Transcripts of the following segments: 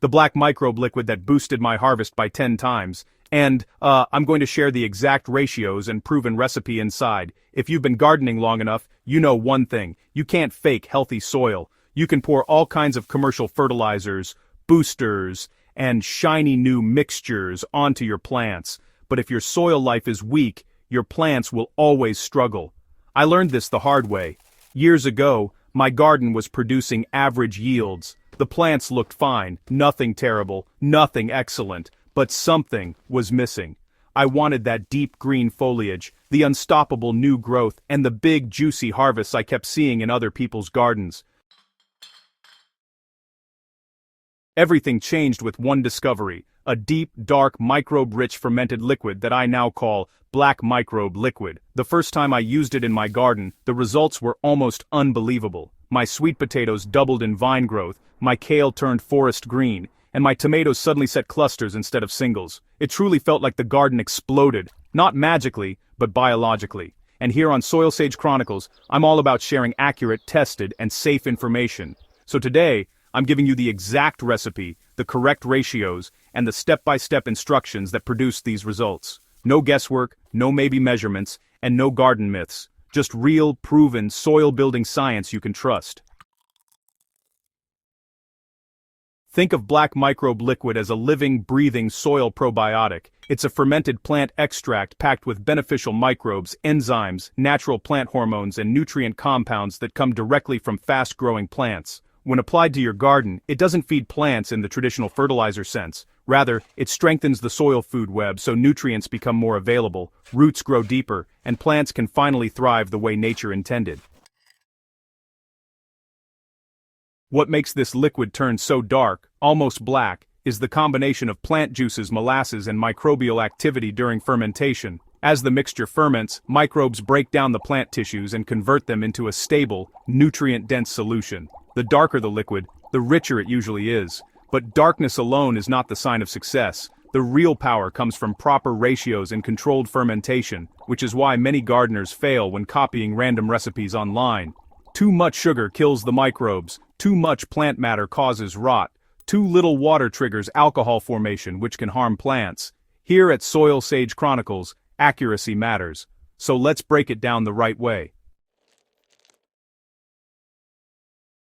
the Black Microbe Liquid that boosted my harvest by 10 times, and, I'm going to share the exact ratios and proven recipe inside. If you've been gardening long enough, you know one thing: you can't fake healthy soil. You can pour all kinds of commercial fertilizers, boosters, and shiny new mixtures onto your plants, but if your soil life is weak, your plants will always struggle. I learned this the hard way. Years ago, my garden was producing average yields. The plants looked fine, nothing terrible, nothing excellent, but something was missing. I wanted that deep green foliage, the unstoppable new growth, and the big juicy harvests I kept seeing in other people's gardens. Everything changed with one discovery: a deep, dark, microbe-rich fermented liquid that I now call Black Microbe Liquid. The first time I used it in my garden, the results were almost unbelievable. My sweet potatoes doubled in vine growth, my kale turned forest green, and my tomatoes suddenly set clusters instead of singles. It truly felt like the garden exploded, not magically, but biologically. And here on Soil Sage Chronicles, I'm all about sharing accurate, tested, and safe information. So today, I'm giving you the exact recipe, the correct ratios, and the step-by-step instructions that produce these results. No guesswork, no maybe measurements, and no garden myths. Just real, proven, soil-building science you can trust. Think of Black Microbe Liquid as a living, breathing soil probiotic. It's a fermented plant extract packed with beneficial microbes, enzymes, natural plant hormones, and nutrient compounds that come directly from fast-growing plants. When applied to your garden, it doesn't feed plants in the traditional fertilizer sense. Rather, it strengthens the soil food web so nutrients become more available, roots grow deeper, and plants can finally thrive the way nature intended. What makes this liquid turn so dark, almost black, is the combination of plant juices, molasses, and microbial activity during fermentation. As the mixture ferments, microbes break down the plant tissues and convert them into a stable, nutrient-dense solution. The darker the liquid, the richer it usually is. But darkness alone is not the sign of success. The real power comes from proper ratios and controlled fermentation, which is why many gardeners fail when copying random recipes online. Too much sugar kills the microbes, too much plant matter causes rot, too little water triggers alcohol formation, which can harm plants. Here at Soil Sage Chronicles, accuracy matters. So let's break it down the right way.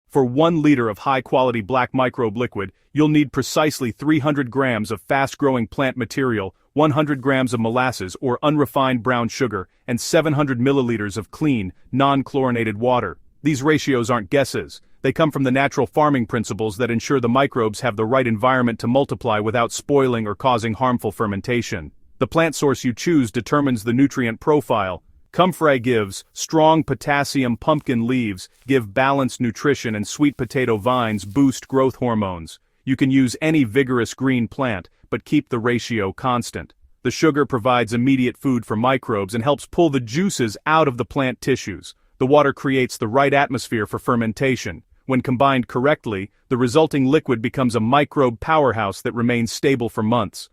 For 1 liter of high-quality Black Microbe Liquid, you'll need precisely 300 grams of fast-growing plant material, 100 grams of molasses or unrefined brown sugar, and 700 milliliters of clean, non-chlorinated water. These ratios aren't guesses. They come from the natural farming principles that ensure the microbes have the right environment to multiply without spoiling or causing harmful fermentation. The plant source you choose determines the nutrient profile. Comfrey gives strong potassium, pumpkin leaves give balanced nutrition, and sweet potato vines boost growth hormones. You can use any vigorous green plant, but keep the ratio constant. The sugar provides immediate food for microbes and helps pull the juices out of the plant tissues. The water creates the right atmosphere for fermentation. When combined correctly, the resulting liquid becomes a microbe powerhouse that remains stable for months.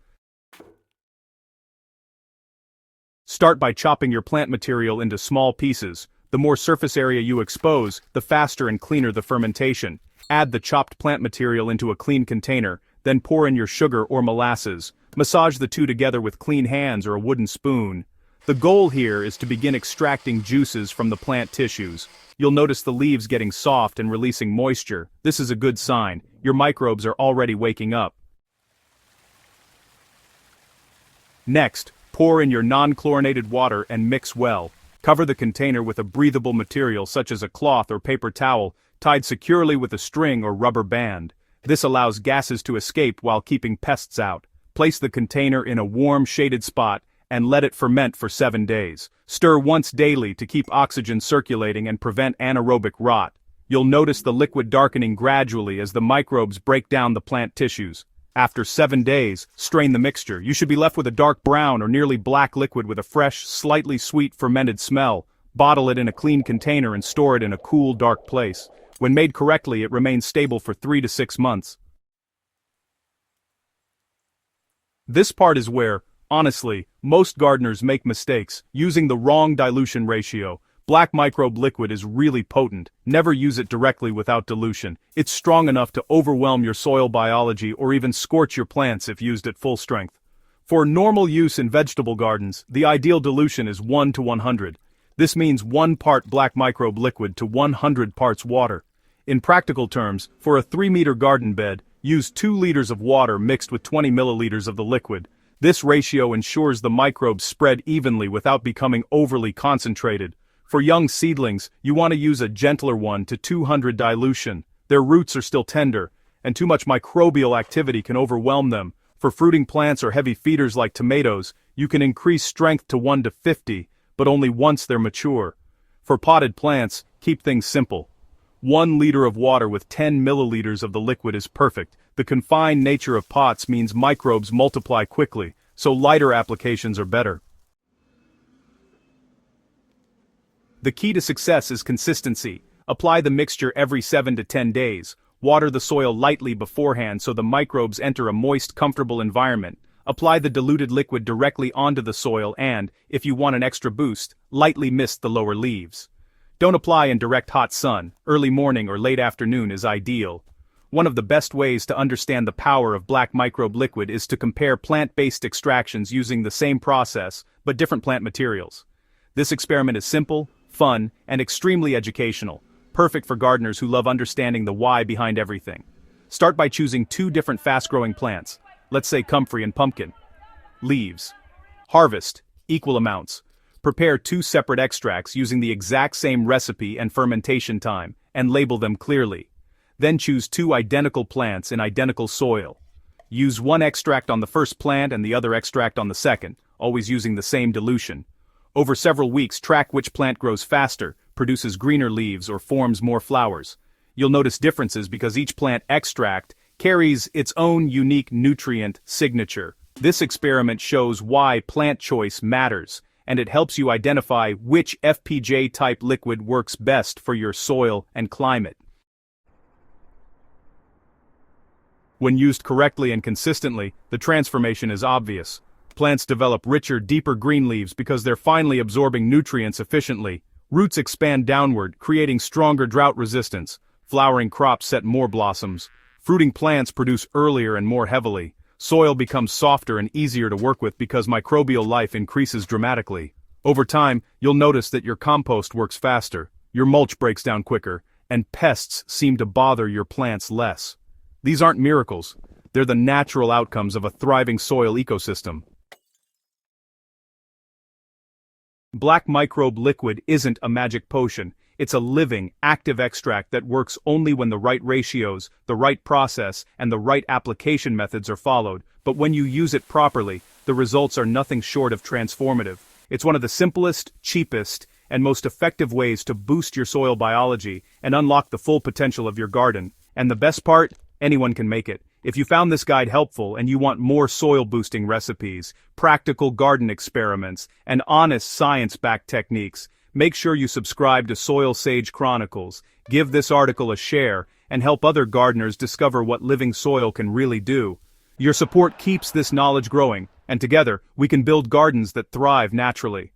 Start by chopping your plant material into small pieces. The more surface area you expose, the faster and cleaner the fermentation. Add the chopped plant material into a clean container, then pour in your sugar or molasses. Massage the two together with clean hands or a wooden spoon. The goal here is to begin extracting juices from the plant tissues. You'll notice the leaves getting soft and releasing moisture. This is a good sign. Your microbes are already waking up. Next, pour in your non-chlorinated water and mix well. Cover the container with a breathable material such as a cloth or paper towel, tied securely with a string or rubber band. This allows gases to escape while keeping pests out. Place the container in a warm, shaded spot and let it ferment for 7 days. Stir once daily to keep oxygen circulating and prevent anaerobic rot. You'll notice the liquid darkening gradually as the microbes break down the plant tissues. After 7 days, strain the mixture. You should be left with a dark brown or nearly black liquid with a fresh, slightly sweet fermented smell. Bottle it in a clean container and store it in a cool, dark place. When made correctly, it remains stable for 3 to 6 months. This part is where, honestly, most gardeners make mistakes, using the wrong dilution ratio. Black Microbe Liquid is really potent. Never use it directly without dilution. It's strong enough to overwhelm your soil biology or even scorch your plants if used at full strength. For normal use in vegetable gardens, the ideal dilution is 1 to 100. This means 1 part Black Microbe Liquid to 100 parts water. In practical terms, for a 3-meter garden bed, use 2 liters of water mixed with 20 milliliters of the liquid. This ratio ensures the microbes spread evenly without becoming overly concentrated. For young seedlings, you want to use a gentler 1 to 200 dilution. Their roots are still tender, and too much microbial activity can overwhelm them. For fruiting plants or heavy feeders like tomatoes, you can increase strength to 1 to 50, but only once they're mature. For potted plants, keep things simple. 1 liter of water with 10 milliliters of the liquid is perfect. The confined nature of pots means microbes multiply quickly, so lighter applications are better. The key to success is consistency. Apply the mixture every 7 to 10 days. Water the soil lightly beforehand so the microbes enter a moist, comfortable environment. Apply the diluted liquid directly onto the soil and, if you want an extra boost, lightly mist the lower leaves. Don't apply in direct hot sun. Early morning or late afternoon is ideal. One of the best ways to understand the power of Black Microbe Liquid is to compare plant-based extractions using the same process, but different plant materials. This experiment is simple, fun, and extremely educational, perfect for gardeners who love understanding the why behind everything. Start by choosing 2 different fast-growing plants, let's say comfrey and pumpkin. Leaves. Harvest, equal amounts. Prepare 2 separate extracts using the exact same recipe and fermentation time, and label them clearly. Then choose 2 identical plants in identical soil. Use 1 extract on the first plant and the other extract on the second, always using the same dilution. Over several weeks, track which plant grows faster, produces greener leaves, or forms more flowers. You'll notice differences because each plant extract carries its own unique nutrient signature. This experiment shows why plant choice matters, and it helps you identify which FPJ-type liquid works best for your soil and climate. When used correctly and consistently, the transformation is obvious. Plants develop richer, deeper green leaves because they're finally absorbing nutrients efficiently. Roots expand downward, creating stronger drought resistance. Flowering crops set more blossoms. Fruiting plants produce earlier and more heavily. Soil becomes softer and easier to work with because microbial life increases dramatically. Over time, you'll notice that your compost works faster, your mulch breaks down quicker, and pests seem to bother your plants less. These aren't miracles. They're the natural outcomes of a thriving soil ecosystem. Black Microbe Liquid isn't a magic potion. It's a living, active extract that works only when the right ratios, the right process, and the right application methods are followed. But when you use it properly, the results are nothing short of transformative. It's one of the simplest, cheapest, and most effective ways to boost your soil biology and unlock the full potential of your garden. And the best part? Anyone can make it. If you found this guide helpful and you want more soil-boosting recipes, practical garden experiments, and honest science-backed techniques, make sure you subscribe to Soil Sage Chronicles, give this article a share, and help other gardeners discover what living soil can really do. Your support keeps this knowledge growing, and together, we can build gardens that thrive naturally.